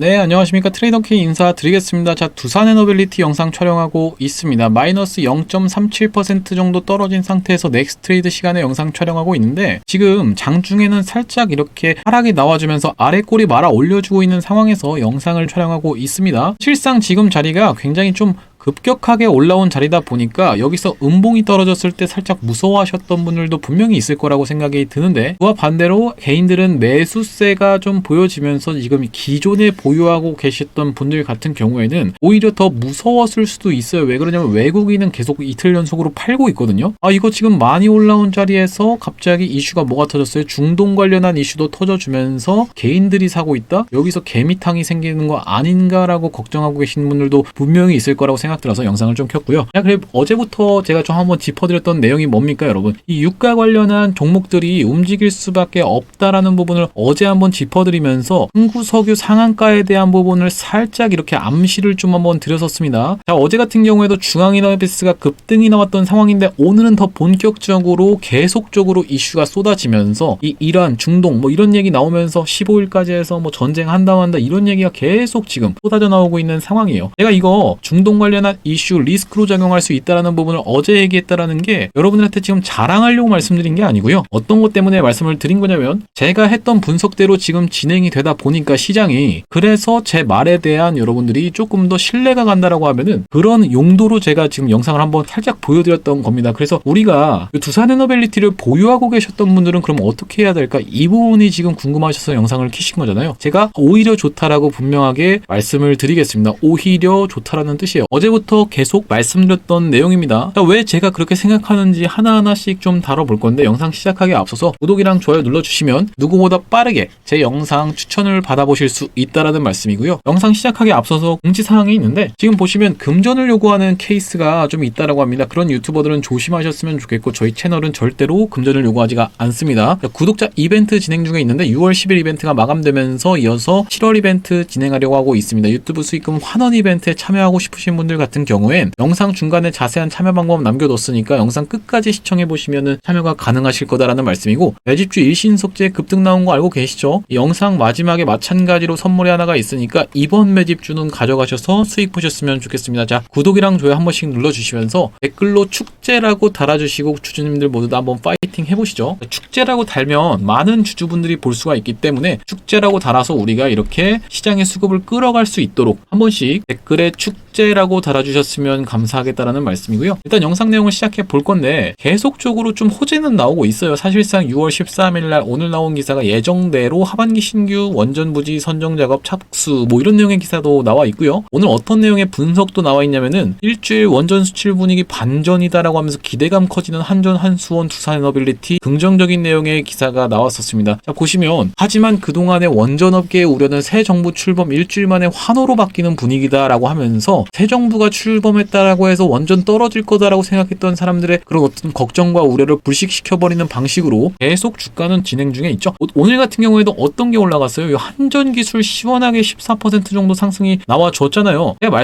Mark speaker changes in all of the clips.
Speaker 1: 네, 안녕하십니까. 트레이더K 인사드리겠습니다. 자, 두산에너빌리티 영상 촬영하고 있습니다. 마이너스 0.37% 정도 떨어진 상태에서 넥스트 트레이드 시간에 영상 촬영하고 있는데, 지금 장중에는 살짝 이렇게 하락이 나와주면서 아래 꼬리 말아 올려주고 있는 상황에서 영상을 촬영하고 있습니다. 실상 지금 자리가 굉장히 좀 급격하게 올라온 자리다 보니까 여기서 음봉이 떨어졌을 때 살짝 무서워하셨던 분들도 분명히 있을 거라고 생각이 드는데, 그와 반대로 개인들은 매수세가 좀 보여지면서 지금 기존에 보유하고 계셨던 분들 같은 경우에는 오히려 더 무서웠을 수도 있어요. 왜 그러냐면 외국인은 계속 이틀 연속으로 팔고 있거든요. 이거 지금 많이 올라온 자리에서 갑자기 이슈가 뭐가 터졌어요? 중동 관련한 이슈도 터져주면서 개인들이 사고 있다? 여기서 개미탕이 생기는 거 아닌가라고 걱정하고 계신 분들도 분명히 있을 거라고 생각 들어서 영상을 좀 켰고요. 그래 어제부터 제가 좀 한번 짚어드렸던 내용이 뭡니까, 여러분? 이 유가 관련한 종목들이 움직일 수밖에 없다라는 부분을 어제 한번 짚어드리면서 흥구석유 상한가에 대한 부분을 살짝 이렇게 암시를 좀 한번 드렸었습니다. 자, 어제 같은 경우에도 중앙이너비스가 급등이 나왔던 상황인데 오늘은 더 본격적으로 계속적으로 이슈가 쏟아지면서 이 이란, 중동 뭐 이런 얘기 나오면서 15일까지 해서 뭐 전쟁한다 한다 이런 얘기가 계속 지금 쏟아져 나오고 있는 상황이에요. 제가 이거 중동 관련한 이슈 리스크로 작용할 수 있다라는 부분을 어제 얘기했다라는 게 여러분들한테 지금 자랑하려고 말씀드린 게 아니고요. 어떤 것 때문에 말씀을 드린 거냐면 제가 했던 분석대로 지금 진행이 되다 보니까 시장이, 그래서 제 말에 대한 여러분들이 조금 더 신뢰가 간다라고 하면은 그런 용도로 제가 지금 영상을 한번 살짝 보여드렸던 겁니다. 그래서 우리가 두산에너빌리티를 보유하고 계셨던 분들은 그럼 어떻게 해야 될까? 이 부분이 지금 궁금하셔서 영상을 키신 거잖아요. 제가 오히려 좋다라고 분명하게 말씀을 드리겠습니다. 오히려 좋다라는 뜻이에요. 어제부터 계속 말씀드렸던 내용입니다. 자, 왜 제가 그렇게 생각하는지 하나하나씩 좀 다뤄볼 건데, 영상 시작하기에 앞서서 구독이랑 좋아요 눌러주시면 누구보다 빠르게 제 영상 추천을 받아보실 수 있다라는 말씀이고요. 영상 시작하기에 앞서서 공지사항이 있는데, 지금 보시면 금전을 요구하는 케이스가 좀 있다라고 합니다. 그런 유튜버들은 조심하셨으면 좋겠고, 저희 채널은 절대로 금전을 요구하지가 않습니다. 자, 구독자 이벤트 진행 중에 있는데 6월 10일 이벤트가 마감되면서 이어서 7월 이벤트 진행하려고 하고 있습니다. 유튜브 수익금 환원 이벤트에 참여하고 싶으신 분들 같은 경우엔 영상 중간에 자세한 참여 방법 남겨뒀으니까 영상 끝까지 시청해보시면 참여가 가능하실 거다라는 말씀이고, 매집주 일신석재 급등 나온 거 알고 계시죠? 영상 마지막에 마찬가지로 선물이 하나가 있으니까 이번 매집주는 가져가셔서 수익 보셨으면 좋겠습니다. 자, 구독이랑 좋아요 한 번씩 눌러주시면서 댓글로 축제라고 달아주시고 주주님들 모두 다 한번 파이팅 해보시죠. 축제라고 달면 많은 주주분들이 볼 수가 있기 때문에 축제라고 달아서 우리가 이렇게 시장의 수급을 끌어갈 수 있도록 한 번씩 댓글에 축제라고 달아주셨으면 감사하겠다라는 말씀이고요. 일단 영상 내용을 시작해 볼 건데, 계속적으로 좀 호재는 나오고 있어요. 사실상 6월 13일날 오늘 나온 기사가 예정대로 하반기 신규 원전 부지 선정 작업 착수 뭐 이런 내용의 기사도 나와 있고요. 오늘 어떤 내용의 분석도 나와 있냐면은 일주일 원전 수출 분위기 반전이다라고 하면서 기대감 커지는 한전, 한수원, 두산에너빌리티 긍정적인 내용의 기사가 나왔었습니다. 자, 보시면 하지만 그동안의 원전업계의 우려는 새 정부 출범 일주일 만에 환호로 바뀌는 분위기다라고 하면서 새 정부가 출범했다라고 해서 원전 떨어질 거다라고 생각했던 사람들의 그런 어떤 걱정과 우려를 불식시켜버리는 방식으로 계속 주가는 진행 중에 있죠. 오늘 같은 경우에도 어떤 게 올라갔어요? 한전기술 시원하게 14% 정도 상승이 나와줬잖아요. 제가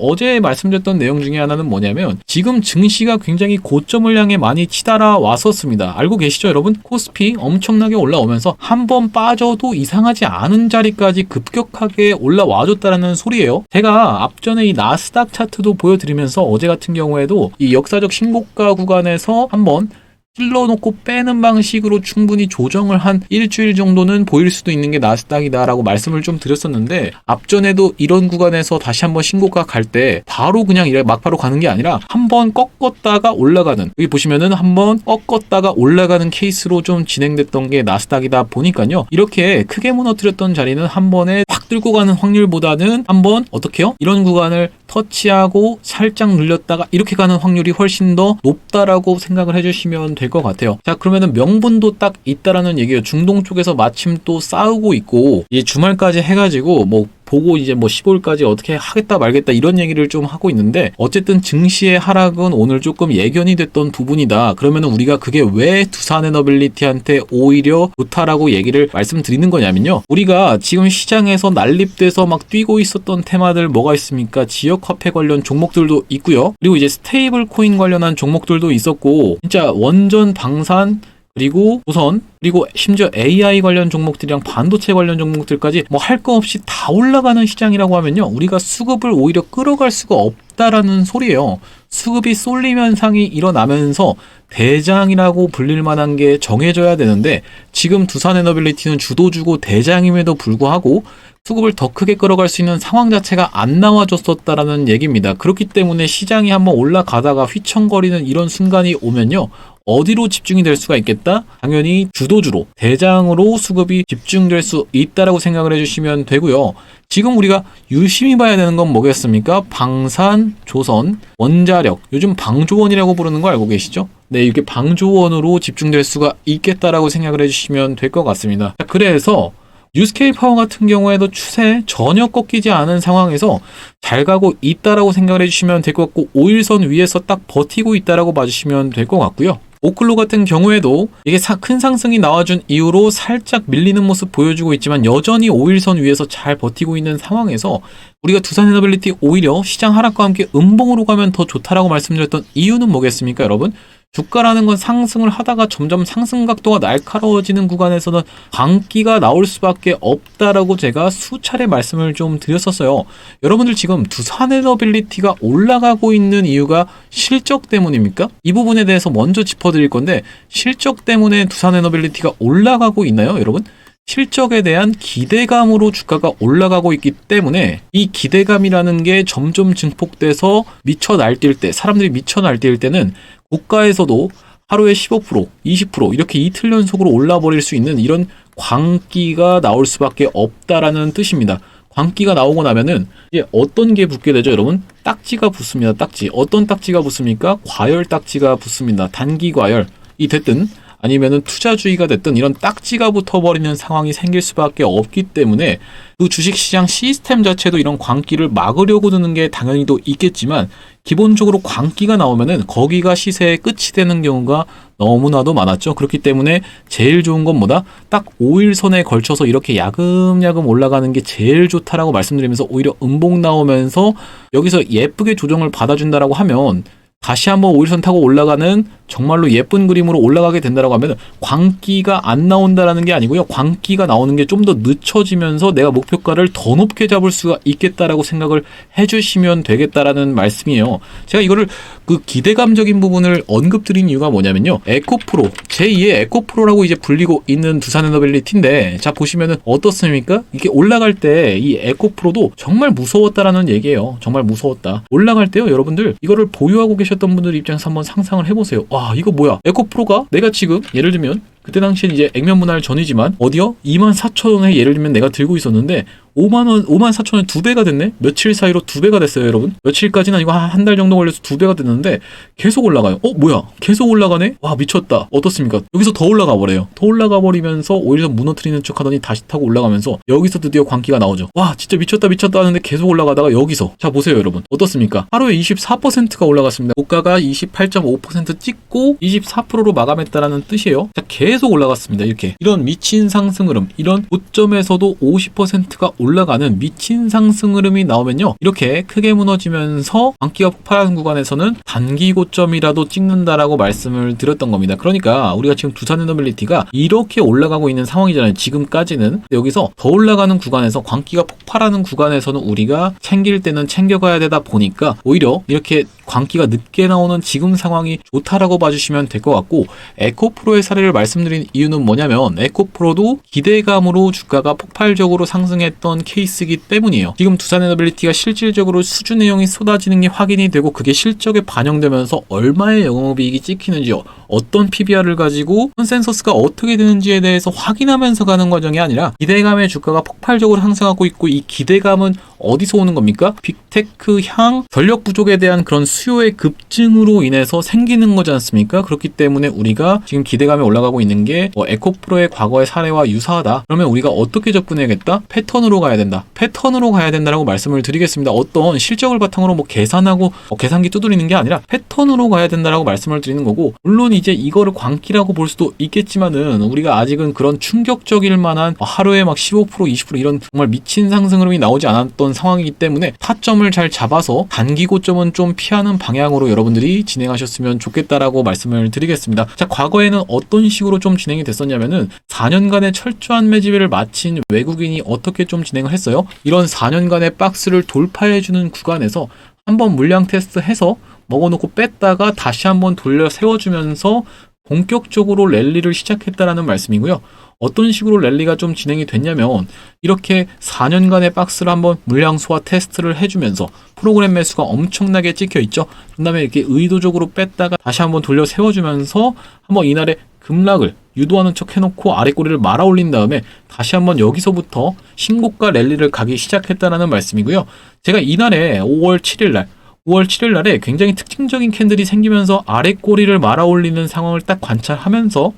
Speaker 1: 어제 말씀드렸던 내용 중에 하나는 뭐냐면, 지금 증시가 굉장히 고점을 향해 많이 치달아 왔었습니다. 알고 계시죠, 여러분? 코스피 엄청나게 올라오면서 한 번 빠져도 이상하지 않은 자리까지 급격하게 올라와줬다라는 소리예요. 제가 앞전에 이 나스닥 차트도 보여드리면서 어제 같은 경우에도 이 역사적 신고가 구간에서 한번 찔러놓고 빼는 방식으로 충분히 조정을 한 일주일 정도는 보일 수도 있는 게 나스닥이다 라고 말씀을 좀 드렸었는데, 앞전에도 이런 구간에서 다시 한번 신고가 갈 때 바로 그냥 이래 막바로 가는 게 아니라 한번 꺾었다가 올라가는, 여기 보시면은 한번 꺾었다가 올라가는 케이스로 좀 진행됐던 게 나스닥이다 보니까요, 이렇게 크게 무너뜨렸던 자리는 한 번에 확 뚫고 가는 확률보다는 한번 어떻게 해요? 이런 구간을 터치하고 살짝 눌렸다가 이렇게 가는 확률이 훨씬 더 높다라고 생각을 해주시면 될 것 같아요. 자, 그러면은 명분도 딱 있다라는 얘기예요. 중동 쪽에서 마침 또 싸우고 있고, 이제 주말까지 해가지고 보고 이제 15일까지 어떻게 하겠다 말겠다 이런 얘기를 좀 하고 있는데, 어쨌든 증시의 하락은 오늘 조금 예견이 됐던 부분이다. 그러면은 우리가 그게 왜 두산에너빌리티한테 오히려 좋다라고 얘기를 말씀드리는 거냐면요, 우리가 지금 시장에서 난립돼서 막 뛰고 있었던 테마들 뭐가 있습니까? 지역 화폐 관련 종목들도 있고요. 그리고 이제 스테이블 코인 관련한 종목들도 있었고, 진짜 원전, 방산, 그리고 조선, 그리고 심지어 AI 관련 종목들이랑 반도체 관련 종목들까지 뭐 할 거 없이 다 올라가는 시장이라고 하면요, 우리가 수급을 오히려 끌어갈 수가 없다라는 소리예요. 수급이 쏠림 현상이 일어나면서 대장이라고 불릴 만한 게 정해져야 되는데, 지금 두산에너빌리티는 주도주고 대장임에도 불구하고 수급을 더 크게 끌어갈 수 있는 상황 자체가 안 나와줬었다라는 얘기입니다. 그렇기 때문에 시장이 한번 올라가다가 휘청거리는 이런 순간이 오면요, 어디로 집중이 될 수가 있겠다? 당연히 주도주로, 대장으로 수급이 집중될 수 있다라고 생각을 해주시면 되고요. 지금 우리가 유심히 봐야 되는 건 뭐겠습니까? 방산, 조선, 원자력, 요즘 방조원이라고 부르는 거 알고 계시죠? 네, 이렇게 방조원으로 집중될 수가 있겠다라고 생각을 해주시면 될 것 같습니다. 자, 그래서 뉴스케이 파워 같은 경우에도 추세 전혀 꺾이지 않은 상황에서 잘 가고 있다라고 생각을 해주시면 될 것 같고, 5일선 위에서 딱 버티고 있다라고 봐주시면 될 것 같고요. 오클로 같은 경우에도 이게 큰 상승이 나와준 이후로 살짝 밀리는 모습 보여주고 있지만 여전히 5일선 위에서 잘 버티고 있는 상황에서 우리가 두산에너빌리티 오히려 시장 하락과 함께 음봉으로 가면 더 좋다라고 말씀드렸던 이유는 뭐겠습니까, 여러분? 주가라는 건 상승을 하다가 점점 상승 각도가 날카로워지는 구간에서는 광기가 나올 수밖에 없다라고 제가 수차례 말씀을 좀 드렸었어요. 여러분들 지금 두산에너빌리티가 올라가고 있는 이유가 실적 때문입니까? 이 부분에 대해서 먼저 짚어드릴 건데, 실적 때문에 두산에너빌리티가 올라가고 있나요, 여러분? 실적에 대한 기대감으로 주가가 올라가고 있기 때문에 이 기대감이라는 게 점점 증폭돼서 미쳐 날뛸 때, 사람들이 미쳐 날뛸 때는 고가에서도 하루에 15%, 20% 이렇게 이틀 연속으로 올라버릴 수 있는 이런 광기가 나올 수밖에 없다라는 뜻입니다. 광기가 나오고 나면은 이제 어떤 게 붙게 되죠, 여러분? 딱지가 붙습니다. 딱지. 어떤 딱지가 붙습니까? 과열 딱지가 붙습니다. 단기 과열이 됐든 아니면은 투자주의가 됐든 이런 딱지가 붙어버리는 상황이 생길 수밖에 없기 때문에 그 주식시장 시스템 자체도 이런 광기를 막으려고 드는 게 당연히 또 있겠지만, 기본적으로 광기가 나오면은 거기가 시세의 끝이 되는 경우가 너무나도 많았죠. 그렇기 때문에 제일 좋은 건 뭐다? 딱 5일선에 걸쳐서 이렇게 야금야금 올라가는 게 제일 좋다라고 말씀드리면서, 오히려 음봉 나오면서 여기서 예쁘게 조정을 받아준다라고 하면 다시 한번 5일선 타고 올라가는 정말로 예쁜 그림으로 올라가게 된다라고 하면 광기가 안 나온다라는 게 아니고요, 광기가 나오는 게 좀 더 늦춰지면서 내가 목표가를 더 높게 잡을 수가 있겠다라고 생각을 해주시면 되겠다라는 말씀이에요. 제가 이거를 그 기대감적인 부분을 언급드린 이유가 뭐냐면요, 에코프로, 제2의 에코프로라고 이제 불리고 있는 두산에너빌리티인데, 자 보시면은 어떻습니까? 이게 올라갈 때 이 에코프로도 정말 무서웠다라는 얘기예요. 정말 무서웠다. 올라갈 때요, 여러분들 이거를 보유하고 계셨던 분들 입장에서 한번 상상을 해보세요. 와, 이거 뭐야? 에코프로가 내가 지금 예를 들면 그때 당시엔 이제 액면 분할 전이지만 어디요? 24,000원에 예를 들면 내가 들고 있었는데 5만원, 54,000원에 2배가 됐네? 며칠 사이로 2배가 됐어요, 여러분. 며칠까지는 아니고 한 달 정도 걸려서 2배가 됐는데 계속 올라가요. 뭐야? 계속 올라가네? 와, 미쳤다. 어떻습니까? 여기서 더 올라가 버려요. 더 올라가 버리면서 오히려 무너뜨리는 척 하더니 다시 타고 올라가면서 여기서 드디어 광기가 나오죠. 와, 진짜 미쳤다 하는데 계속 올라가다가 여기서, 자 보세요, 여러분. 어떻습니까? 하루에 24%가 올라갔습니다. 고가가 28.5% 찍고 24%로 마감했다라는 뜻이에요. 자, 계속 올라갔습니다. 이렇게. 이런 미친 상승 흐름, 이런 고점에서도 50%가 올라가는 미친 상승 흐름이 나오면요, 이렇게 크게 무너지면서 광기가 폭발하는 구간에서는 단기 고점이라도 찍는다라고 말씀을 드렸던 겁니다. 그러니까 우리가 지금 두산에너빌리티가 이렇게 올라가고 있는 상황이잖아요, 지금까지는. 여기서 더 올라가는 구간에서, 광기가 폭발하는 구간에서는 우리가 챙길 때는 챙겨가야 되다 보니까 오히려 이렇게 광기가 늦게 나오는 지금 상황이 좋다라고 봐주시면 될 것 같고, 에코프로의 사례를 말씀드린 이유는 뭐냐면, 에코프로도 기대감으로 주가가 폭발적으로 상승했던 케이스이기 때문이에요. 지금 두산에너빌리티가 실질적으로 수주 내용이 쏟아지는 게 확인이 되고 그게 실적에 반영되면서 얼마의 영업이익이 찍히는지요, 어떤 PBR을 가지고 컨센서스가 어떻게 되는지에 대해서 확인하면서 가는 과정이 아니라, 기대감의 주가가 폭발적으로 상승하고 있고 이 기대감은 어디서 오는 겁니까? 빅테크 향 전력 부족에 대한 그런 수요의 급증으로 인해서 생기는 거지 않습니까? 그렇기 때문에 우리가 지금 기대감이 올라가고 있는 게 에코프로의 과거의 사례와 유사하다. 그러면 우리가 어떻게 접근해야겠다? 패턴으로 가야 된다. 패턴으로 가야 된다라고 말씀을 드리겠습니다. 어떤 실적을 바탕으로 계산하고 계산기 두드리는 게 아니라 패턴으로 가야 된다라고 말씀을 드리는 거고, 물론 이제 이거를 광기라고 볼 수도 있겠지만은 우리가 아직은 그런 충격적일 만한 하루에 막 15%, 20% 이런 정말 미친 상승 흐름이 나오지 않았던 어떤 상황이기 때문에 타점을 잘 잡아서 단기 고점은 좀 피하는 방향으로 여러분들이 진행하셨으면 좋겠다라고 말씀을 드리겠습니다. 자, 과거에는 어떤 식으로 좀 진행이 됐었냐면은 4년간의 철저한 매집을 마친 외국인이 어떻게 좀 진행을 했어요? 이런 4년간의 박스를 돌파해주는 구간에서 한번 물량 테스트해서 먹어놓고 뺐다가 다시 한번 돌려 세워주면서 본격적으로 랠리를 시작했다라는 말씀이고요. 어떤 식으로 랠리가 좀 진행이 됐냐면 이렇게 4년간의 박스를 한번 물량 소화 테스트를 해주면서 프로그램 매수가 엄청나게 찍혀 있죠. 그 다음에 이렇게 의도적으로 뺐다가 다시 한번 돌려 세워주면서 한번 이날의 급락을 유도하는 척 해놓고 아래 꼬리를 말아 올린 다음에 다시 한번 여기서부터 신고가 랠리를 가기 시작했다라는 말씀이고요. 제가 이날에 5월 7일 날에 굉장히 특징적인 캔들이 생기면서 아래 꼬리를 말아 올리는 상황을 딱 관찰하면서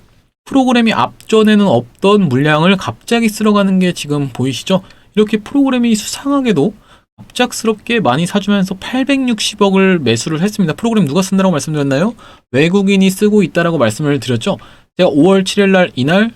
Speaker 1: 프로그램이 앞전에는 없던 물량을 갑자기 쓸어가는 게 지금 보이시죠? 이렇게 프로그램이 수상하게도 갑작스럽게 많이 사주면서 860억을 매수를 했습니다. 프로그램 누가 쓴다고 말씀드렸나요? 외국인이 쓰고 있다라고 말씀을 드렸죠. 제가 5월 7일 날 이날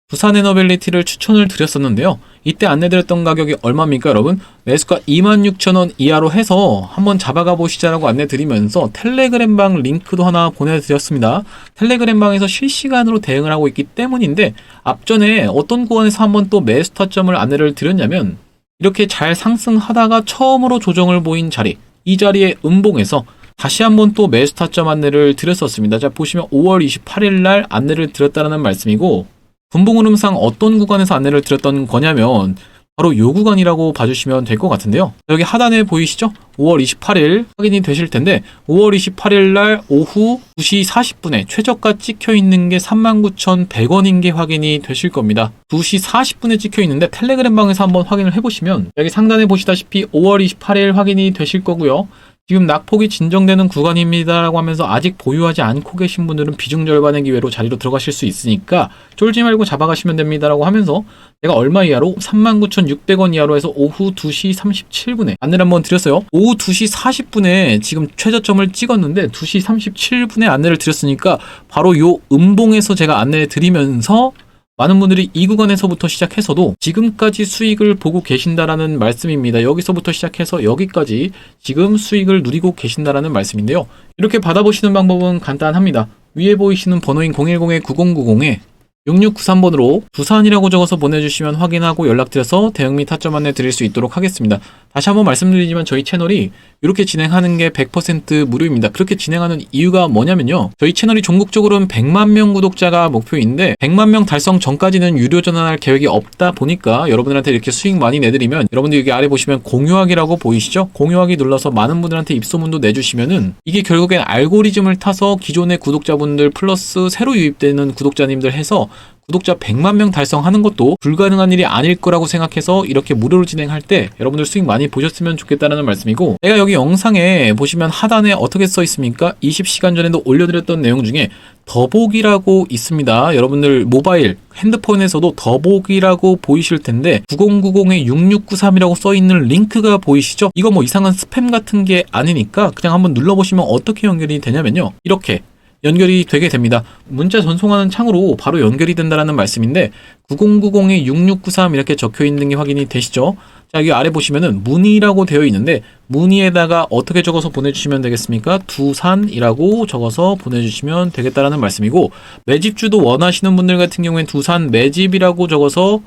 Speaker 1: 두산에너빌리티를 추천을 드렸었는데요. 이때 안내드렸던 가격이 얼마입니까, 여러분? 매수가 26,000원 이하로 해서 한번 잡아가 보시자라고 안내드리면서 텔레그램방 링크도 하나 보내드렸습니다. 텔레그램방에서 실시간으로 대응을 하고 있기 때문인데 앞전에 어떤 구간에서 한번 또 매수 타점을 안내를 드렸냐면 이렇게 잘 상승하다가 처음으로 조정을 보인 자리, 이 자리에 음봉에서 다시 한번 또 매수 타점 안내를 드렸었습니다. 자, 보시면 5월 28일 날 안내를 드렸다는 말씀이고 분봉 흐름상 어떤 구간에서 안내를 드렸던 거냐면 바로 이 구간이라고 봐주시면 될 것 같은데요. 여기 하단에 보이시죠? 5월 28일 확인이 되실 텐데 5월 28일 날 오후 2시 40분에 최저가 찍혀 있는 게 39,100원인 게 확인이 되실 겁니다. 2시 40분에 찍혀 있는데 텔레그램 방에서 한번 확인을 해보시면 여기 상단에 보시다시피 5월 28일 확인이 되실 거고요. 지금 낙폭이 진정되는 구간입니다 라고 하면서 아직 보유하지 않고 계신 분들은 비중 절반의 기회로 자리로 들어가실 수 있으니까 쫄지 말고 잡아가시면 됩니다 라고 하면서 내가 얼마 이하로 39,600원 이하로 해서 오후 2시 37분에 안내를 한번 드렸어요. 오후 2시 40분에 지금 최저점을 찍었는데 2시 37분에 안내를 드렸으니까 바로 요 음봉에서 제가 안내 드리면서 많은 분들이 이 구간에서부터 시작해서도 지금까지 수익을 보고 계신다라는 말씀입니다. 여기서부터 시작해서 여기까지 지금 수익을 누리고 계신다라는 말씀인데요. 이렇게 받아보시는 방법은 간단합니다. 위에 보이시는 번호인 010-9090에 6693번으로 두산이라고 적어서 보내주시면 확인하고 연락드려서 대응 및 타점 안내 드릴 수 있도록 하겠습니다. 다시 한번 말씀드리지만 저희 채널이 이렇게 진행하는 게 100% 무료입니다. 그렇게 진행하는 이유가 뭐냐면요. 저희 채널이 종국적으로는 100만 명 구독자가 목표인데 100만 명 달성 전까지는 유료 전환할 계획이 없다 보니까 여러분들한테 이렇게 수익 많이 내드리면 여러분들 여기 아래 보시면 공유하기라고 보이시죠? 공유하기 눌러서 많은 분들한테 입소문도 내주시면은 이게 결국엔 알고리즘을 타서 기존의 구독자분들 플러스 새로 유입되는 구독자님들 해서 구독자 100만 명 달성하는 것도 불가능한 일이 아닐 거라고 생각해서 이렇게 무료로 진행할 때 여러분들 수익 많이 보셨으면 좋겠다는 말씀이고 제가 여기 영상에 보시면 하단에 어떻게 써 있습니까? 20시간 전에도 올려드렸던 내용 중에 더보기라고 있습니다. 여러분들 모바일 핸드폰에서도 더보기라고 보이실 텐데 9090-6693이라고 써 있는 링크가 보이시죠? 이거 뭐 이상한 스팸 같은 게 아니니까 그냥 한번 눌러보시면 어떻게 연결이 되냐면요. 이렇게 연결이 되게 됩니다. 문자 전송하는 창으로 바로 연결이 된다는 말씀인데 9090-6693 이렇게 적혀 있는 게 확인이 되시죠? 자, 여기 아래 보시면은 문의라고 되어 있는데 문의에다가 어떻게 적어서 보내주시면 되겠습니까? 두산이라고 적어서 보내주시면 되겠다라는 말씀이고 매집주도 원하시는 분들 같은 경우엔 두산 매집이라고 적어서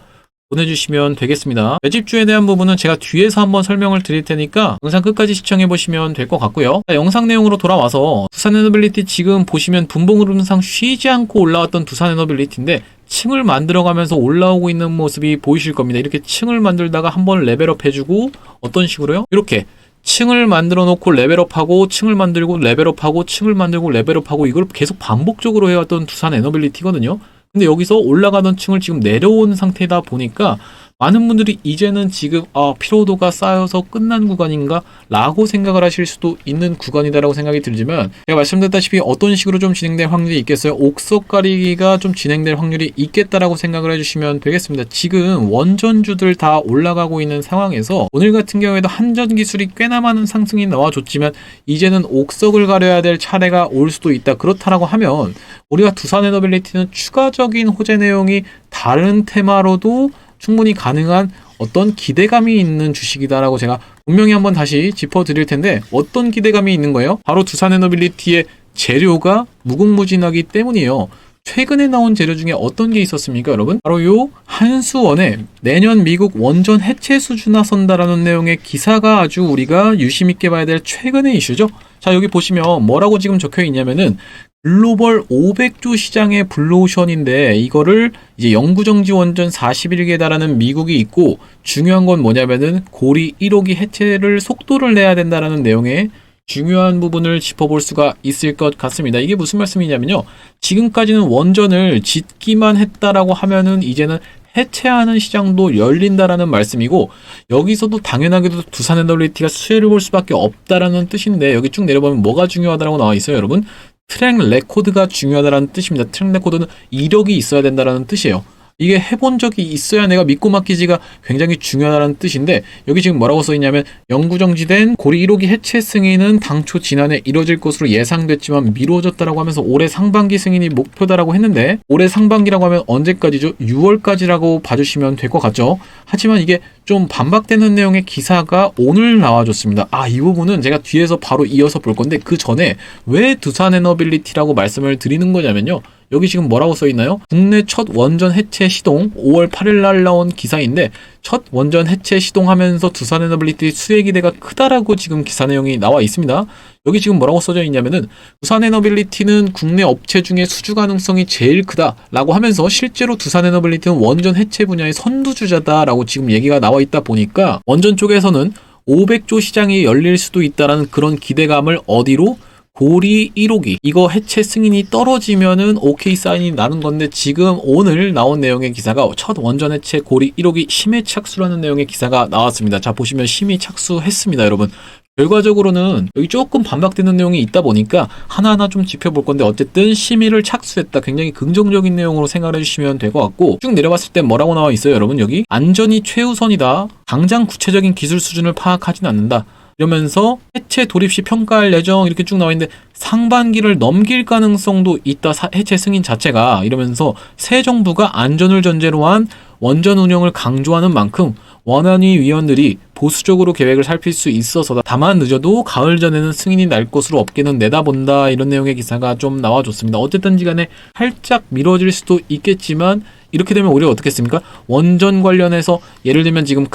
Speaker 1: 보내주시면 되겠습니다. 매집주에 대한 부분은 제가 뒤에서 한번 설명을 드릴 테니까 영상 끝까지 시청해 보시면 될 것 같고요. 자, 영상 내용으로 돌아와서 두산에너빌리티 지금 보시면 분봉 흐름상 쉬지 않고 올라왔던 두산에너빌리티인데 층을 만들어가면서 올라오고 있는 모습이 보이실 겁니다. 이렇게 층을 만들다가 한번 레벨업 해주고 어떤 식으로요? 이렇게 층을 만들어 놓고 레벨업하고 층을 만들고 레벨업하고 층을 만들고 레벨업하고 이걸 계속 반복적으로 해왔던 두산에너빌리티거든요. 근데 여기서 올라가던 층을 지금 내려온 상태다 보니까 많은 분들이 이제는 지금 피로도가 쌓여서 끝난 구간인가 라고 생각을 하실 수도 있는 구간이다라고 생각이 들지만 제가 말씀드렸다시피 어떤 식으로 좀 진행될 확률이 있겠어요? 옥석 가리기가 좀 진행될 확률이 있겠다라고 생각을 해주시면 되겠습니다. 지금 원전주들 다 올라가고 있는 상황에서 오늘 같은 경우에도 한전 기술이 꽤나 많은 상승이 나와줬지만 이제는 옥석을 가려야 될 차례가 올 수도 있다. 그렇다라고 하면 우리가 두산에너빌리티는 추가적인 호재 내용이 다른 테마로도 충분히 가능한 어떤 기대감이 있는 주식이다라고 제가 분명히 한번 다시 짚어드릴 텐데 어떤 기대감이 있는 거예요? 바로 두산에너빌리티의 재료가 무궁무진하기 때문이에요. 최근에 나온 재료 중에 어떤 게 있었습니까, 여러분? 바로 요 한수원에 내년 미국 원전 해체 수주 나선다라는 내용의 기사가 아주 우리가 유심 있게 봐야 될 최근의 이슈죠. 자, 여기 보시면 뭐라고 지금 적혀 있냐면은 글로벌 500조 시장의 블루오션인데 이거를 이제 영구정지 원전 41개에 달하는 미국이 있고 중요한 건 뭐냐면은 고리 1호기 해체를 속도를 내야 된다라는 내용의 중요한 부분을 짚어볼 수가 있을 것 같습니다. 이게 무슨 말씀이냐면요. 지금까지는 원전을 짓기만 했다라고 하면은 이제는 해체하는 시장도 열린다라는 말씀이고 여기서도 당연하게도 두산에너빌리티가 수혜를 볼 수밖에 없다라는 뜻인데 여기 쭉 내려보면 뭐가 중요하다라고 나와 있어요, 여러분? 트랙 레코드가 중요하다라는 뜻입니다. 트랙 레코드는 이력이 있어야 된다라는 뜻이에요. 이게 해본 적이 있어야 내가 믿고 맡기지가 굉장히 중요하다는 뜻인데 여기 지금 뭐라고 써있냐면 영구정지된 고리 1호기 해체 승인은 당초 지난해 이뤄질 것으로 예상됐지만 미뤄졌다라고 하면서 올해 상반기 승인이 목표다라고 했는데 올해 상반기라고 하면 언제까지죠? 6월까지라고 봐주시면 될 것 같죠? 하지만 이게 좀 반박되는 내용의 기사가 오늘 나와줬습니다. 이 부분은 제가 뒤에서 바로 이어서 볼 건데 그 전에 왜 두산에너빌리티라고 말씀을 드리는 거냐면요. 여기 지금 뭐라고 써있나요? 국내 첫 원전 해체 시동 5월 8일 날 나온 기사인데 첫 원전 해체 시동하면서 두산에너빌리티 수혜 기대가 크다라고 지금 기사 내용이 나와 있습니다. 여기 지금 뭐라고 써져 있냐면은 두산에너빌리티는 국내 업체 중에 수주 가능성이 제일 크다라고 하면서 실제로 두산에너빌리티는 원전 해체 분야의 선두주자다라고 지금 얘기가 나와 있다 보니까 원전 쪽에서는 500조 시장이 열릴 수도 있다라는 그런 기대감을 어디로? 고리 1호기 이거 해체 승인이 떨어지면은 오케이 사인이 나는 건데 지금 오늘 나온 내용의 기사가 첫 원전 해체 고리 1호기 심해 착수라는 내용의 기사가 나왔습니다. 자, 보시면 심히 착수했습니다, 여러분. 결과적으로는 여기 조금 반박되는 내용이 있다 보니까 하나하나 좀 짚어볼 건데 어쨌든 심의를 착수했다. 굉장히 긍정적인 내용으로 생각을 해주시면 될 것 같고 쭉 내려봤을 때 뭐라고 나와 있어요, 여러분? 여기 안전이 최우선이다. 당장 구체적인 기술 수준을 파악하진 않는다. 이러면서 해체 돌입 시 평가할 예정 이렇게 쭉 나와 있는데 상반기를 넘길 가능성도 있다. 해체 승인 자체가 이러면서 새 정부가 안전을 전제로 한 원전 운영을 강조하는 만큼 원안위 위원들이 보수적으로 계획을 살필 수 있어서다. 다만 늦어도 가을 전에는 승인이 날 것으로 업계는 내다본다. 이런 내용의 기사가 좀 나와줬습니다. 어쨌든지 간에 살짝 미뤄질 수도 있겠지만 이렇게 되면 오히려 어떻겠습니까? 원전 관련해서 예를 들면 지금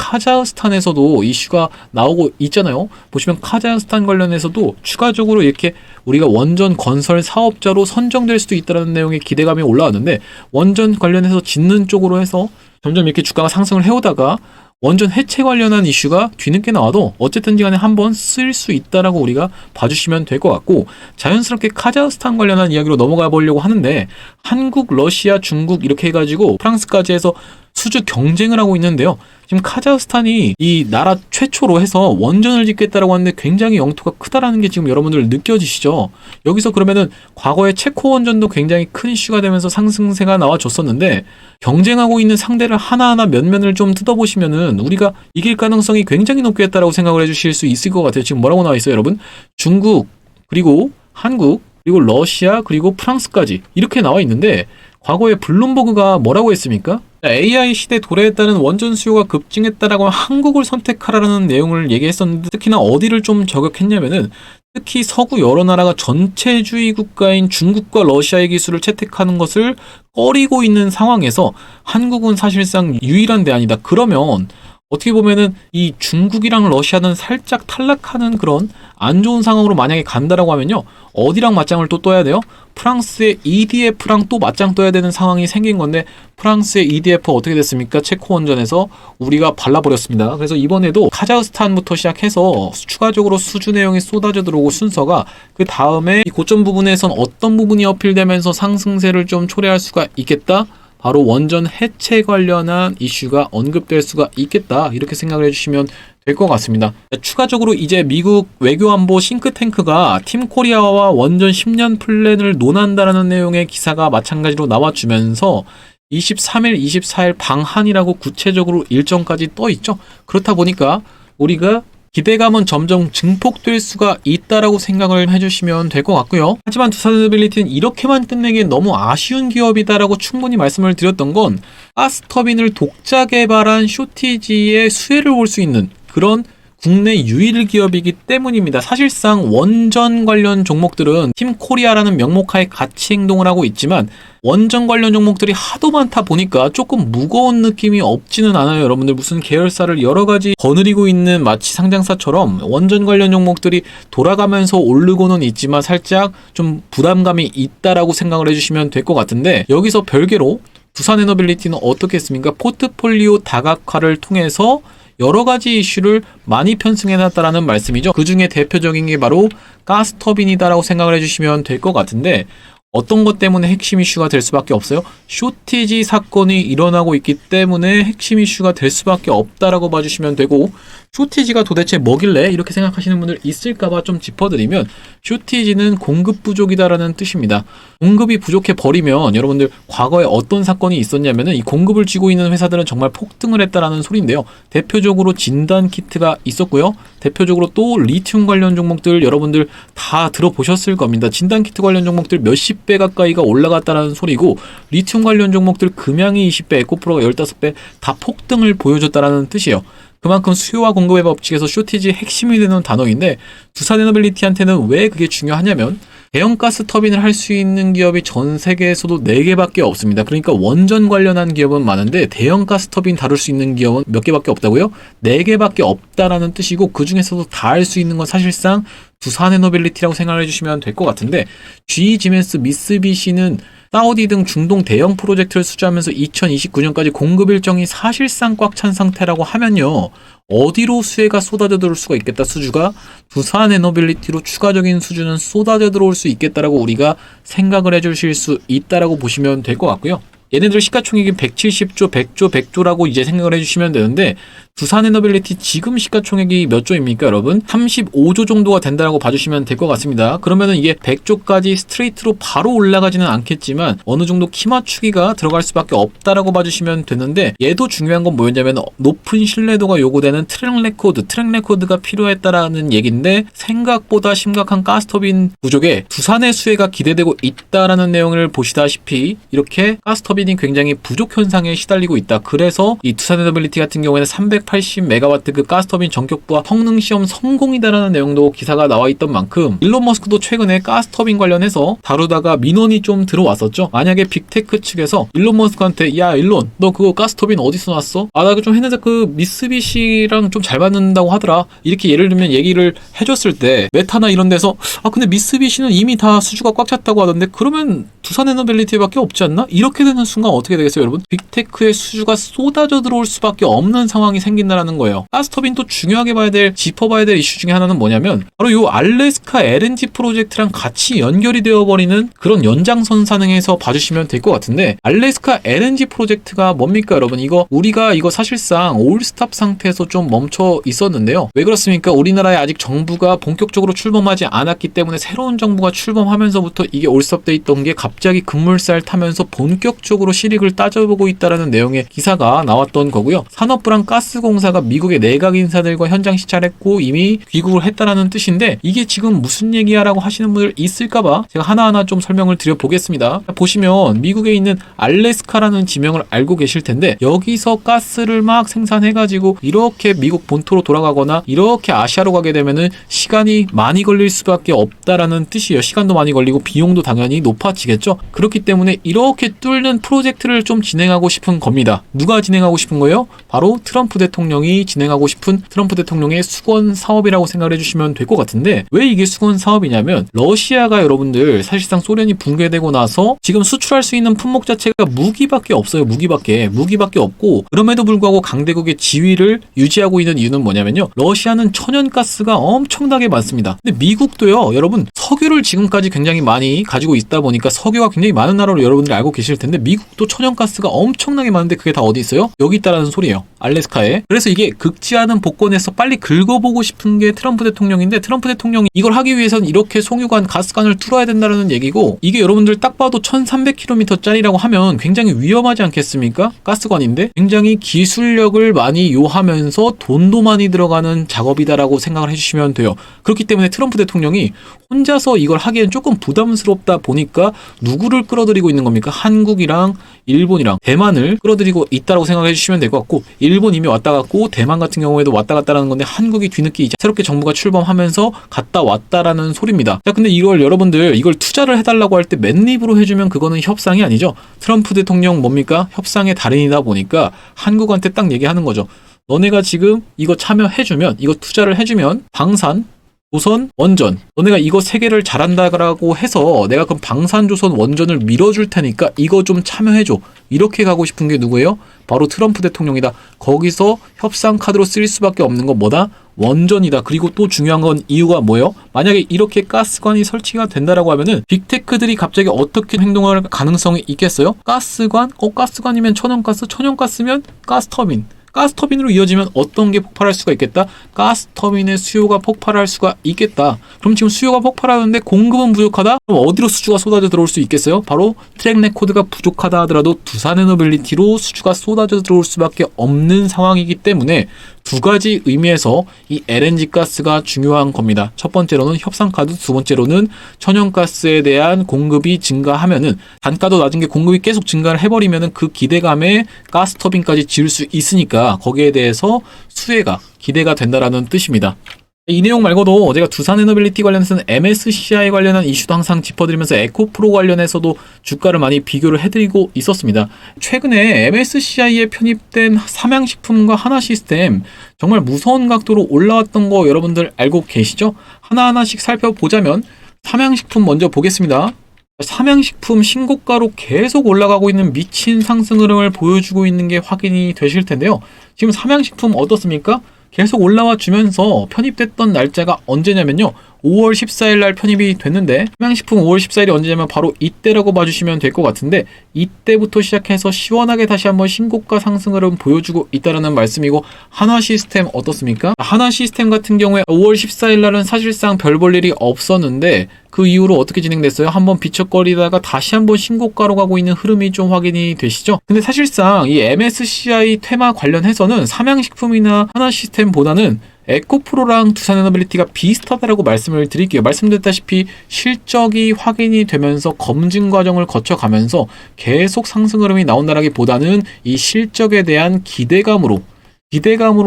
Speaker 1: 카자흐스탄에서도 이슈가 나오고 있잖아요. 보시면 카자흐스탄 관련해서도 추가적으로 이렇게 우리가 원전 건설 사업자로 선정될 수도 있다는 내용의 기대감이 올라왔는데 원전 관련해서 짓는 쪽으로 해서 점점 이렇게 주가가 상승을 해오다가 원전 해체 관련한 이슈가 뒤늦게 나와도 어쨌든지 간에 한번 쓸 수 있다라고 우리가 봐주시면 될 것 같고 자연스럽게 카자흐스탄 관련한 이야기로 넘어가 보려고 하는데 한국, 러시아, 중국 이렇게 해가지고 프랑스까지 해서 수주 경쟁을 하고 있는데요. 지금 카자흐스탄이 이 나라 최초로 해서 원전을 짓겠다라고 하는데 굉장히 영토가 크다라는 게 지금 여러분들 느껴지시죠? 여기서 그러면은 과거에 체코 원전도 굉장히 큰 이슈가 되면서 상승세가 나와줬었는데 경쟁하고 있는 상대를 하나하나 면면을 좀 뜯어보시면은 우리가 이길 가능성이 굉장히 높겠다라고 생각을 해주실 수 있을 것 같아요. 지금 뭐라고 나와 있어요, 여러분? 중국, 그리고 한국, 그리고 러시아, 그리고 프랑스까지 이렇게 나와 있는데 과거에 블룸버그가 뭐라고 했습니까? AI 시대 도래에 따른 원전 수요가 급증했다라고 한국을 선택하라는 내용을 얘기했었는데 특히나 어디를 좀 저격했냐면은 특히 서구 여러 나라가 전체주의 국가인 중국과 러시아의 기술을 채택하는 것을 꺼리고 있는 상황에서 한국은 사실상 유일한 대안이다. 그러면 어떻게 보면은 이 중국이랑 러시아는 살짝 탈락하는 그런 안 좋은 상황으로 만약에 간다라고 하면요. 어디랑 맞짱을 또 떠야 돼요? 프랑스의 EDF랑 또 맞짱 떠야 되는 상황이 생긴 건데 프랑스의 EDF 어떻게 됐습니까? 체코 원전에서 우리가 발라버렸습니다. 그래서 이번에도 카자흐스탄부터 시작해서 추가적으로 수주 내용이 쏟아져 들어오고 순서가 그 다음에 이 고점 부분에선 어떤 부분이 어필되면서 상승세를 좀 초래할 수가 있겠다? 바로 원전 해체 관련한 이슈가 언급될 수가 있겠다. 이렇게 생각을 해주시면 될 것 같습니다. 추가적으로 이제 미국 외교안보 싱크탱크가 팀 코리아와 원전 10년 플랜을 논한다라는 내용의 기사가 마찬가지로 나와주면서 23일, 24일 방한이라고 구체적으로 일정까지 떠 있죠. 그렇다 보니까 우리가 기대감은 점점 증폭될 수가 있다라고 생각을 해주시면 될 것 같고요. 하지만 두산에너빌리티는 이렇게만 끝내기엔 너무 아쉬운 기업이다라고 충분히 말씀을 드렸던 건 가스터빈을 독자 개발한 쇼티지의 수혜를 볼 수 있는 그런 국내 유일 기업이기 때문입니다. 사실상 원전 관련 종목들은 팀 코리아라는 명목하에 같이 행동을 하고 있지만 원전 관련 종목들이 하도 많다 보니까 조금 무거운 느낌이 없지는 않아요. 여러분들 무슨 계열사를 여러 가지 거느리고 있는 마치 상장사처럼 원전 관련 종목들이 돌아가면서 오르고는 있지만 살짝 좀 부담감이 있다라고 생각을 해주시면 될 것 같은데, 여기서 별개로 두산에너빌리티는 어떻게 했습니까? 포트폴리오 다각화를 통해서 여러 가지 이슈를 많이 편승해놨다라는 말씀이죠. 그 중에 대표적인 게 바로 가스터빈이다라고 생각을 해주시면 될 것 같은데, 어떤 것 때문에 핵심 이슈가 될 수밖에 없어요? 쇼티지 사건이 일어나고 있기 때문에 핵심 이슈가 될 수밖에 없다라고 봐주시면 되고, 쇼티지가 도대체 뭐길래 이렇게 생각하시는 분들 있을까봐 좀 짚어드리면, 쇼티지는 공급 부족이다라는 뜻입니다. 공급이 부족해 버리면 여러분들 과거에 어떤 사건이 있었냐면은 이 공급을 쥐고 있는 회사들은 정말 폭등을 했다라는 소리인데요. 대표적으로 진단 키트가 있었고요. 대표적으로 또 리튬 관련 종목들 여러분들 다 들어보셨을 겁니다. 진단 키트 관련 종목들 몇십 배 가까이가 올라갔다라는 소리고, 리튬 관련 종목들 금양이 20배, 에코프로가 15배 다 폭등을 보여줬다라는 뜻이에요. 그만큼 수요와 공급의 법칙에서 쇼티지의 핵심이 되는 단어인데, 두산에너빌리티한테는 왜 그게 중요하냐면 대형 가스 터빈을 할 수 있는 기업이 전 세계에서도 4개밖에 없습니다. 그러니까 원전 관련한 기업은 많은데 대형 가스 터빈 다룰 수 있는 기업은 몇 개밖에 없다고요? 4개밖에 없다라는 뜻이고, 그 중에서도 다 할 수 있는 건 사실상 두산에너빌리티라고 생각을 해주시면 될 것 같은데, GE, 지멘스, 미쓰비시는 사우디 등 중동 대형 프로젝트를 수주하면서 2029년까지 공급 일정이 사실상 꽉 찬 상태라고 하면요, 어디로 수혜가 쏟아져 들어올 수가 있겠다. 수주가 두산에너빌리티로 추가적인 수주는 쏟아져 들어올 수 있겠다라고 우리가 생각을 해주실 수 있다라고 보시면 될 것 같고요. 얘네들 시가총액이 170조, 100조, 100조라고 이제 생각을 해주시면 되는데, 두산에너빌리티 지금 시가총액이 몇 조입니까, 여러분? 35조 정도가 된다라고 봐주시면 될 것 같습니다. 그러면은 이게 100조까지 스트레이트로 바로 올라가지는 않겠지만 어느 정도 키 맞추기가 들어갈 수밖에 없다라고 봐주시면 되는데, 얘도 중요한 건 뭐였냐면 높은 신뢰도가 요구되는 트랙 레코드가 필요했다라는 얘기인데, 생각보다 심각한 가스터빈 부족에 두산의 수혜가 기대되고 있다라는 내용을 보시다시피 이렇게 가스터빈이 굉장히 부족 현상에 시달리고 있다. 그래서 이 두산에너빌리티 같은 경우에는 380메가와트 그 가스터빈 전격부와 성능 시험 성공이다라는 내용도 기사가 나와 있던 만큼, 일론 머스크도 최근에 가스터빈 관련해서 다루다가 민원이 좀 들어왔었죠. 만약에 빅테크 측에서 일론 머스크한테 야 일론 너 그거 가스터빈 어디서 났어? 아 나 그 좀 했는데 그 미쓰비시랑 좀 잘 맞는다고 하더라, 이렇게 예를 들면 얘기를 해줬을 때 메타나 이런 데서 아 근데 미쓰비시는 이미 다 수주가 꽉 찼다고 하던데 그러면 두산에너빌리티밖에 없지 않나? 이렇게 되는 순간 어떻게 되겠어요, 여러분? 빅테크의 수주가 쏟아져 들어올 수밖에 없는 상황이 생긴다라는 거예요. 가스터빈 또 중요하게 짚어봐야 될 이슈 중에 하나는 뭐냐면 바로 요 알래스카 LNG 프로젝트랑 같이 연결이 되어버리는 그런 연장선상에서 봐주시면 될 것 같은데, 알래스카 LNG 프로젝트가 뭡니까, 여러분? 우리가 사실상 올스탑 상태에서 좀 멈춰 있었는데요. 왜 그렇습니까? 우리나라에 아직 정부가 본격적으로 출범하지 않았기 때문에 새로운 정부가 출범하면서부터 이게 올스탑돼 있던 게 갑자기 급물살 타면서 본격적으로 실익을 따져보고 있다라는 내용의 기사가 나왔던 거고요. 산업부랑 가스공사가 미국의 내각 인사들과 현장 시찰했고 이미 귀국을 했다라는 뜻인데, 이게 지금 무슨 얘기야라고 하시는 분들 있을까봐 제가 하나하나 좀 설명을 드려보겠습니다. 보시면 미국에 있는 알래스카라는 지명을 알고 계실 텐데, 여기서 가스를 막 생산해가지고 이렇게 미국 본토로 돌아가거나 이렇게 아시아로 가게 되면은 시간이 많이 걸릴 수밖에 없다라는 뜻이에요. 시간도 많이 걸리고 비용도 당연히 높아지겠죠. 그렇기 때문에 이렇게 뚫는 프로젝트를 좀 진행하고 싶은 겁니다. 누가 진행하고 싶은 거예요? 바로 트럼프 대통령이 진행하고 싶은 트럼프 대통령의 수건 사업이라고 생각을 해주시면 될 것 같은데, 왜 이게 수건 사업이냐면 러시아가 여러분들 사실상 소련이 붕괴되고 나서 지금 수출할 수 있는 품목 자체가 무기밖에 없어요. 무기밖에 없고, 그럼에도 불구하고 강대국의 지위를 유지하고 있는 이유는 뭐냐면요, 러시아는 천연가스가 엄청나게 많습니다. 근데 미국도요, 여러분 석유를 지금까지 굉장히 많이 가지고 있다 보니까 석유가 굉장히 많은 나라로 여러분들이 알고 계실 텐데, 미국도 천연가스가 엄청나게 많은데 그게 다 어디 있어요? 여기 있다라는 소리예요. 알래스카에. 그래서 이게 긁지 않은 복권에서 빨리 긁어보고 싶은 게 트럼프 대통령인데, 트럼프 대통령이 이걸 하기 위해서는 이렇게 송유관 가스관을 뚫어야 된다는 얘기고, 이게 여러분들 딱 봐도 1300km짜리라고 하면 굉장히 위험하지 않겠습니까? 가스관인데 굉장히 기술력을 많이 요하면서 돈도 많이 들어가는 작업이다라고 생각을 해주시면 돼요. 그렇기 때문에 트럼프 대통령이 혼자서 이걸 하기엔 조금 부담스럽다 보니까 누구를 끌어들이고 있는 겁니까? 한국이랑 일본이랑 대만을 끌어들이고 있다라고 생각해 주시면 될 것 같고, 일본 이미 왔다 갔고 대만 같은 경우에도 왔다 갔다라는 건데, 한국이 뒤늦게 이제 새롭게 정부가 출범하면서 갔다 왔다라는 소리입니다. 자, 근데 이걸 여러분들 이걸 투자를 해달라고 할 때 맨입으로 해주면 그거는 협상이 아니죠. 트럼프 대통령 뭡니까? 협상의 달인이다 보니까 한국한테 딱 얘기하는 거죠. 너네가 지금 이거 참여해주면, 이거 투자를 해주면 방산, 조선, 원전, 너네가 이거 세 개를 잘한다고 해서 내가 그럼 방산, 조선, 원전을 밀어줄 테니까 이거 좀 참여해줘. 이렇게 가고 싶은 게 누구예요? 바로 트럼프 대통령이다. 거기서 협상 카드로 쓸 수밖에 없는 건 뭐다? 원전이다. 그리고 또 중요한 건 이유가 뭐예요? 만약에 이렇게 가스관이 설치가 된다라고 하면은 빅테크들이 갑자기 어떻게 행동할 가능성이 있겠어요? 가스관? 가스관이면 천연가스, 천연가스면 가스터빈. 가스터빈으로 이어지면 어떤 게 폭발할 수가 있겠다? 가스터빈의 수요가 폭발할 수가 있겠다. 그럼 지금 수요가 폭발하는데 공급은 부족하다? 그럼 어디로 수주가 쏟아져 들어올 수 있겠어요? 바로 트랙 레코드가 부족하다 하더라도 두산에너빌리티로 수주가 쏟아져 들어올 수밖에 없는 상황이기 때문에 두 가지 의미에서 이 LNG 가스가 중요한 겁니다. 첫 번째로는 협상카드, 두 번째로는 천연가스에 대한 공급이 증가하면은, 단가도 낮은 게 공급이 계속 증가를 해버리면은 그 기대감에 가스터빈까지 지을 수 있으니까 거기에 대해서 수혜가 기대가 된다라는 뜻입니다. 이 내용 말고도 제가 두산에너빌리티 관련해서는 MSCI 관련한 이슈도 항상 짚어드리면서 에코프로 관련해서도 주가를 많이 비교를 해드리고 있었습니다. 최근에 MSCI에 편입된 삼양식품과 하나시스템 정말 무서운 각도로 올라왔던 거 여러분들 알고 계시죠? 하나하나씩 살펴보자면 삼양식품 먼저 보겠습니다. 삼양식품 신고가로 계속 올라가고 있는 미친 상승 흐름을 보여주고 있는 게 확인이 되실 텐데요. 지금 삼양식품 어떻습니까? 계속 올라와 주면서 편입됐던 날짜가 언제냐면요, 5월 14일 날 편입이 됐는데, 삼양식품 5월 14일이 언제냐면 바로 이때라고 봐주시면 될 것 같은데, 이때부터 시작해서 시원하게 다시 한번 신고가 상승을 보여주고 있다는 말씀이고, 하나시스템 어떻습니까? 하나시스템 같은 경우에 5월 14일 날은 사실상 별 볼 일이 없었는데 그 이후로 어떻게 진행됐어요? 한번 비척거리다가 다시 한번 신고가로 가고 있는 흐름이 좀 확인이 되시죠? 근데 사실상 이 MSCI 테마 관련해서는 삼양식품이나 하나시스템보다는 에코프로랑 두산에너빌리티가 비슷하다라고 말씀을 드릴게요. 말씀드렸다시피 실적이 확인이 되면서 검증 과정을 거쳐가면서 계속 상승 흐름이 나온다라기보다는 이 실적에 대한 기대감으로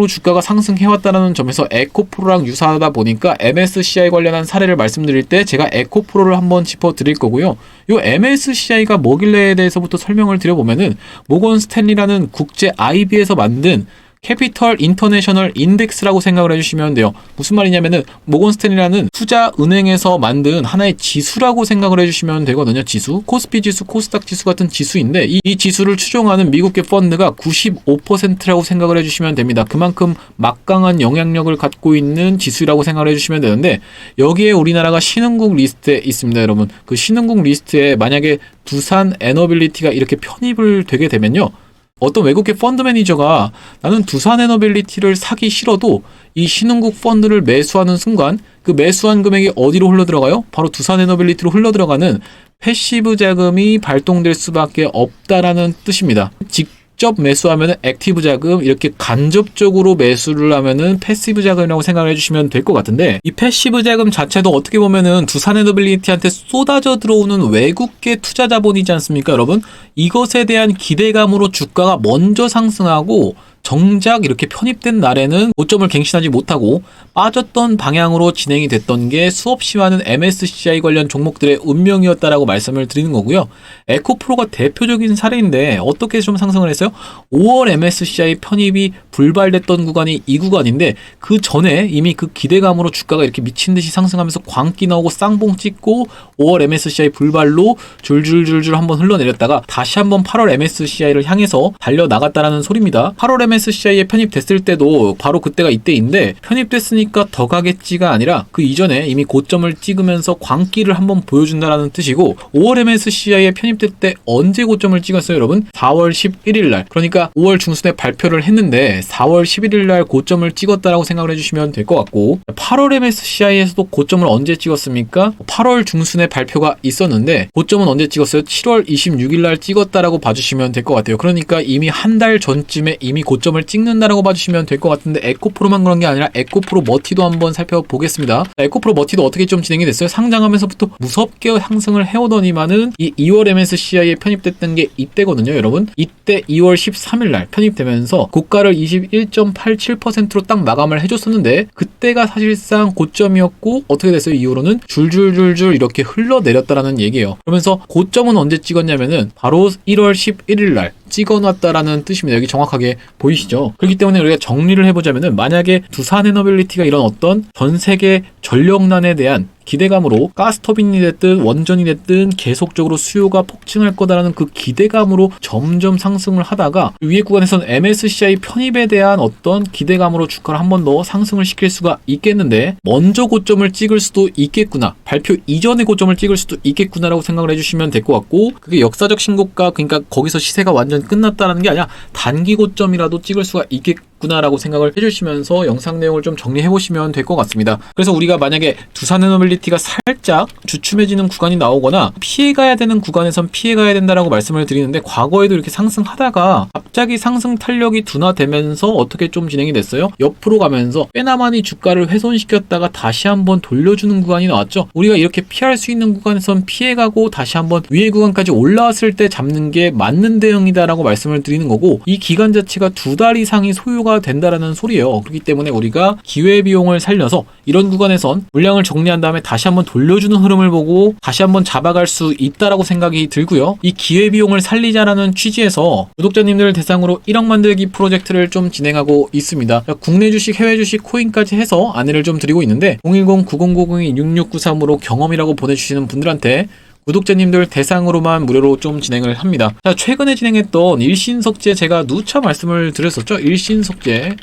Speaker 1: 주가가 상승해왔다는 점에서 에코프로랑 유사하다 보니까 MSCI 관련한 사례를 말씀드릴 때 제가 에코프로를 한번 짚어드릴 거고요. 이 MSCI가 뭐길래에 대해서부터 설명을 드려보면은, 모건 스탠리라는 국제 IB에서 만든 캐피털 인터내셔널 인덱스라고 생각을 해주시면 돼요. 무슨 말이냐면은, 모건 스탠리라는 투자 은행에서 만든 하나의 지수라고 생각을 해주시면 되거든요. 지수, 코스피 지수, 코스닥 지수 같은 지수인데, 이 지수를 추종하는 미국계 펀드가 95%라고 생각을 해주시면 됩니다. 그만큼 막강한 영향력을 갖고 있는 지수라고 생각을 해주시면 되는데, 여기에 우리나라가 신흥국 리스트에 있습니다, 여러분. 그 신흥국 리스트에 만약에 두산에너빌리티가 이렇게 편입을 되게 되면요, 어떤 외국계 펀드 매니저가 나는 두산에너빌리티를 사기 싫어도 이 신흥국 펀드를 매수하는 순간 그 매수한 금액이 어디로 흘러들어가요? 바로 두산에너빌리티로 흘러들어가는 패시브 자금이 발동될 수밖에 없다라는 뜻입니다. 직접 매수하면은 액티브 자금, 이렇게 간접적으로 매수를 하면은 패시브 자금이라고 생각을 해주시면 될 것 같은데, 이 패시브 자금 자체도 어떻게 보면은 두산에너빌리티한테 쏟아져 들어오는 외국계 투자 자본이지 않습니까, 여러분? 이것에 대한 기대감으로 주가가 먼저 상승하고, 정작 이렇게 편입된 날에는 고점을 갱신하지 못하고 빠졌던 방향으로 진행이 됐던 게 수없이 많은 MSCI 관련 종목들의 운명이었다라고 말씀을 드리는 거고요. 에코프로가 대표적인 사례인데 어떻게 좀 상승을 했어요? 5월 MSCI 편입이 불발됐던 구간이 이 구간인데, 그 전에 이미 그 기대감으로 주가가 이렇게 미친 듯이 상승하면서 광기 나오고 쌍봉 찍고 5월 MSCI 불발로 줄줄줄줄 한번 흘러내렸다가 다시 한번 8월 MSCI를 향해서 달려나갔다라는 소리입니다. 8월 MSCI에 편입됐을 때도 바로 그때가 이때인데, 편입됐으니까 더 가겠지가 아니라 그 이전에 이미 고점을 찍으면서 광기를 한번 보여준다라는 뜻이고, 5월 MSCI에 편입될 때 언제 고점을 찍었어요, 여러분? 4월 11일 날. 그러니까 5월 중순에 발표를 했는데 4월 11일 날 고점을 찍었다라고 생각을 해주시면 될 것 같고 8월 MSCI에서도 고점을 언제 찍었습니까? 8월 중순에 발표가 있었는데 고점은 언제 찍었어요? 7월 26일 날 찍었다라고 봐주시면 될 것 같아요. 그러니까 이미 한 달 전쯤에 이미 고점을 찍는다라고 봐주시면 될 것 같은데 에코프로만 그런 게 아니라 에코프로 머티도 한번 살펴보겠습니다. 에코프로 머티도 어떻게 좀 진행이 됐어요? 상장하면서부터 무섭게 상승을 해오더니만은 이 2월 MSCI에 편입됐던 게 이때거든요, 여러분. 이때 2월 13일 날 편입되면서 고가를 21.87%로 딱 마감을 해줬었는데 그때가 사실상 고점이었고 어떻게 됐어요? 이후로는 줄줄줄줄 이렇게 흘러내렸다라는 얘기예요. 그러면서 고점은 언제 찍었냐면은 바로 1월 11일 날 찍어놨다라는 뜻입니다. 여기 정확하게 보이시죠? 그렇기 때문에 우리가 정리를 해보자면은 만약에 두산에너빌리티가 이런 어떤 전 세계 전력난에 대한 기대감으로 가스터빈이 됐든 원전이 됐든 계속적으로 수요가 폭증할 거다라는 그 기대감으로 점점 상승을 하다가 위에 구간에서는 MSCI 편입에 대한 어떤 기대감으로 주가를 한 번 더 상승을 시킬 수가 있겠는데 먼저 고점을 찍을 수도 있겠구나, 발표 이전에 고점을 찍을 수도 있겠구나라고 생각을 해주시면 될 것 같고 그게 역사적 신고가, 그러니까 거기서 시세가 완전 끝났다는 게 아니라 단기 고점이라도 찍을 수가 있겠구나라고 생각을 해주시면서 영상 내용을 좀 정리해 보시면 될 것 같습니다. 그래서 우리가 만약에 두산에너빌리티가 살짝 주춤해지는 구간이 나오거나 피해가야 되는 구간에선 피해가야 된다라고 말씀을 드리는데 과거에도 이렇게 상승하다가 갑자기 상승 탄력이 둔화되면서 어떻게 좀 진행이 됐어요? 옆으로 가면서 꽤나 많이 주가를 훼손시켰다가 다시 한번 돌려주는 구간이 나왔죠. 우리가 이렇게 피할 수 있는 구간에선 피해가고 다시 한번 위에 구간까지 올라왔을 때 잡는 게 맞는 대응이다라고 말씀을 드리는 거고 이 기간 자체가 2달 이상이 소요가 된다라는 소리예요. 그렇기 때문에 우리가 기회비용을 살려서 이런 구간에선 물량을 정리한 다음에 다시 한번 돌려주는 흐름을 보고 다시 한번 잡아갈 수 있다라고 생각이 들고요. 이 기회비용을 살리자라는 취지에서 구독자님들 대상으로 1억 만들기 프로젝트를 좀 진행하고 있습니다. 국내 주식, 해외 주식, 코인까지 해서 안내를 좀 드리고 있는데 010-9090-6693으로 경험이라고 보내주시는 분들한테 구독자님들 대상으로만 무료로 좀 진행을 합니다. 자, 최근에 진행했던 일신석재 제가 누차 말씀을 드렸었죠. 일신석재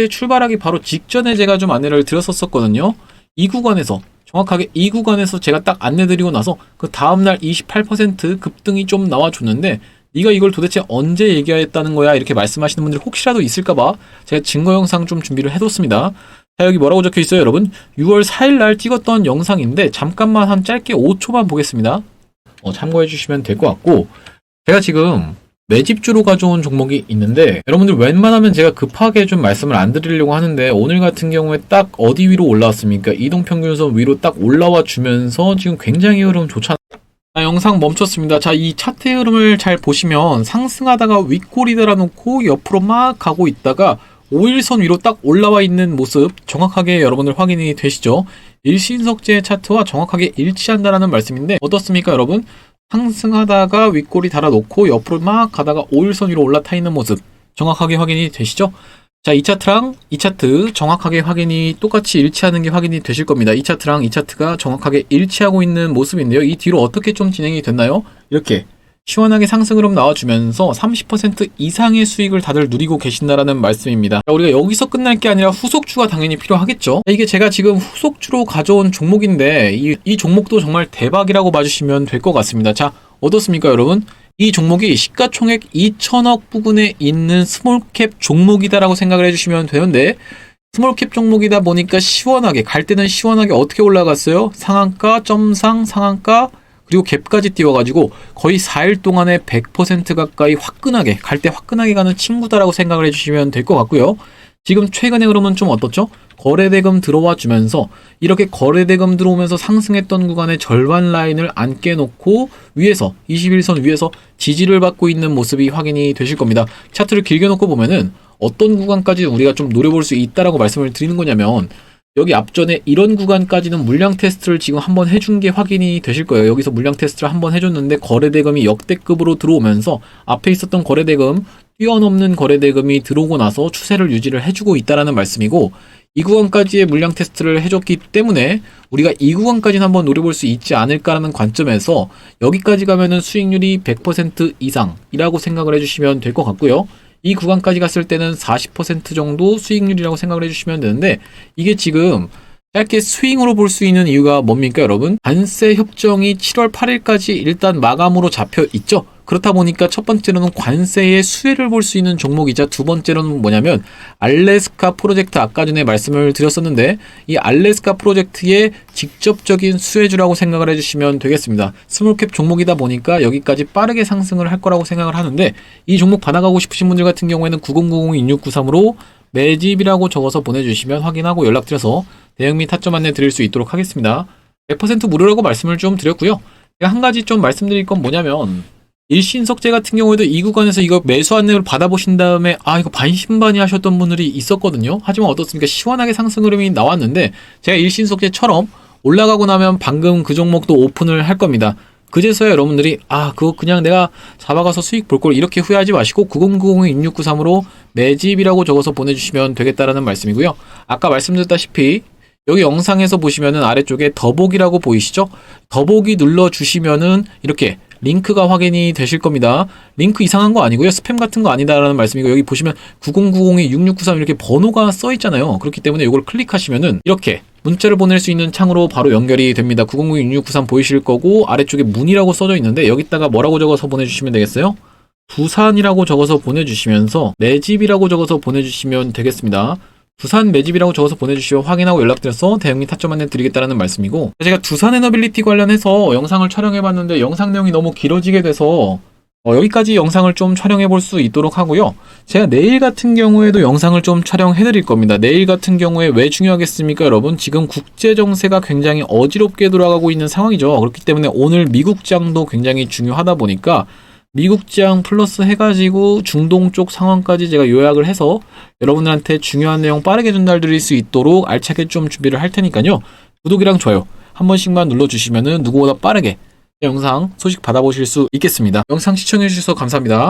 Speaker 1: 출발하기 바로 직전에 제가 좀 안내를 드렸었거든요. 이 구간에서 정확하게 이 구간에서 제가 딱 안내드리고 나서 그 다음날 28% 급등이 좀 나와줬는데 네가 이걸 도대체 언제 얘기했다는 거야? 이렇게 말씀하시는 분들이 혹시라도 있을까봐 제가 증거 영상 좀 준비를 해뒀습니다. 자, 여기 뭐라고 적혀 있어요, 여러분? 6월 4일 날 찍었던 영상인데 잠깐만 한 짧게 5초만 보겠습니다. 참고해 주시면 될 것 같고 제가 지금 매집주로 가져온 종목이 있는데 여러분들 웬만하면 제가 급하게 좀 말씀을 안 드리려고 하는데 오늘 같은 경우에 딱 어디 위로 올라왔습니까? 이동평균선 위로 딱 올라와 주면서 지금 굉장히 흐름 좋잖아요. 영상 멈췄습니다. 자, 이 차트의 흐름을 잘 보시면 상승하다가 윗골이 달아놓고 옆으로 막 가고 있다가 5일선 위로 딱 올라와 있는 모습 정확하게 여러분들 확인이 되시죠? 일신석재 차트와 정확하게 일치한다라는 말씀인데 어떻습니까, 여러분? 상승하다가 윗골이 달아놓고 옆으로 막 가다가 5일선 위로 올라타 있는 모습 정확하게 확인이 되시죠? 자, 이 차트랑 이 차트 정확하게 확인이 똑같이 일치하는 게 확인이 되실 겁니다. 이 차트랑 이 차트가 정확하게 일치하고 있는 모습인데요. 이 뒤로 어떻게 좀 진행이 됐나요? 이렇게 시원하게 상승 흐름 나와주면서 30% 이상의 수익을 다들 누리고 계신다라는 말씀입니다. 자, 우리가 여기서 끝날 게 아니라 후속주가 당연히 필요하겠죠. 이게 제가 지금 후속주로 가져온 종목인데 이 종목도 정말 대박이라고 봐주시면 될 것 같습니다. 자, 어떻습니까, 여러분? 이 종목이 시가총액 2천억 부근에 있는 스몰캡 종목이다라고 생각을 해주시면 되는데 스몰캡 종목이다 보니까 시원하게 갈 때는 시원하게 어떻게 올라갔어요? 상한가, 점상, 상한가 그리고 갭까지 띄워가지고 거의 4일 동안에 100% 가까이 화끈하게 갈 때 화끈하게 가는 친구다라고 생각을 해주시면 될 것 같고요. 지금 최근의 흐름은 좀 어떻죠? 거래대금 들어와 주면서 이렇게 거래대금 들어오면서 상승했던 구간의 절반 라인을 안 깨놓고 위에서 21선 위에서 지지를 받고 있는 모습이 확인이 되실 겁니다. 차트를 길게 놓고 보면은 어떤 구간까지 우리가 좀 노려볼 수 있다라고 말씀을 드리는 거냐면 여기 앞전에 이런 구간까지는 물량 테스트를 지금 한번 해준 게 확인이 되실 거예요. 여기서 물량 테스트를 한번 해줬는데 거래대금이 역대급으로 들어오면서 앞에 있었던 거래대금 뛰어넘는 거래대금이 들어오고 나서 추세를 유지를 해주고 있다라는 말씀이고 이 구간까지의 물량 테스트를 해줬기 때문에 우리가 이 구간까지는 한번 노려볼 수 있지 않을까라는 관점에서 여기까지 가면은 수익률이 100% 이상이라고 생각을 해주시면 될 것 같고요. 이 구간까지 갔을 때는 40% 정도 수익률이라고 생각을 해주시면 되는데 이게 지금 짧게 스윙으로 볼 수 있는 이유가 뭡니까, 여러분? 관세 협정이 7월 8일까지 일단 마감으로 잡혀 있죠. 그렇다 보니까 첫 번째로는 관세의 수혜를 볼 수 있는 종목이자 두 번째로는 뭐냐면 알래스카 프로젝트, 아까 전에 말씀을 드렸었는데 이 알래스카 프로젝트의 직접적인 수혜주라고 생각을 해주시면 되겠습니다. 스몰캡 종목이다 보니까 여기까지 빠르게 상승을 할 거라고 생각을 하는데, 이 종목 받아가고 싶으신 분들 같은 경우에는 9090-2693으로 매집이라고 적어서 보내주시면 확인하고 연락드려서 대응 및 타점 안내 드릴 수 있도록 하겠습니다. 100% 무료라고 말씀을 좀 드렸고요. 제가 한 가지 좀 말씀드릴 건 뭐냐면, 일신석재 같은 경우에도 이 구간에서 이거 매수 안내를 받아보신 다음에 이거 반신반의 하셨던 분들이 있었거든요. 하지만 어떻습니까? 시원하게 상승 흐름이 나왔는데, 제가 일신석재처럼 올라가고 나면 방금 그 종목도 오픈을 할 겁니다. 그제서야 여러분들이 그거 그냥 내가 잡아가서 수익 볼 걸, 이렇게 후회하지 마시고 9090-2693으로 매집이라고 적어서 보내주시면 되겠다라는 말씀이고요. 아까 말씀드렸다시피 여기 영상에서 보시면은 아래쪽에 더보기라고 보이시죠? 더보기 눌러주시면은 이렇게 링크가 확인이 되실 겁니다. 링크 이상한 거 아니고요. 스팸 같은 거 아니다라는 말씀이고, 여기 보시면 9090-2693 이렇게 번호가 써 있잖아요. 그렇기 때문에 이걸 클릭하시면은 이렇게 문자를 보낼 수 있는 창으로 바로 연결이 됩니다. 9090-2693 보이실 거고, 아래쪽에 문이라고 써져 있는데 여기다가 뭐라고 적어서 보내주시면 되겠어요? 두산이라고 적어서 보내주시면서 매집이라고 적어서 보내주시면 되겠습니다. 두산 매집이라고 적어서 보내주시면 확인하고 연락드려서 대응 및 타점 안내 드리겠다는 말씀이고, 제가 두산 에너빌리티 관련해서 영상을 촬영해봤는데 영상 내용이 너무 길어지게 돼서 여기까지 영상을 좀 촬영해 볼 수 있도록 하고요. 제가 내일 같은 경우에도 영상을 좀 촬영해 드릴 겁니다. 내일 같은 경우에 왜 중요하겠습니까, 여러분? 지금 국제 정세가 굉장히 어지럽게 돌아가고 있는 상황이죠. 그렇기 때문에 오늘 미국장도 굉장히 중요하다 보니까 미국장 플러스 해가지고 중동 쪽 상황까지 제가 요약을 해서 여러분들한테 중요한 내용 빠르게 전달드릴 수 있도록 알차게 좀 준비를 할 테니까요. 구독이랑 좋아요 한 번씩만 눌러주시면은 누구보다 빠르게 영상 소식 받아보실 수 있겠습니다. 영상 시청해주셔서 감사합니다.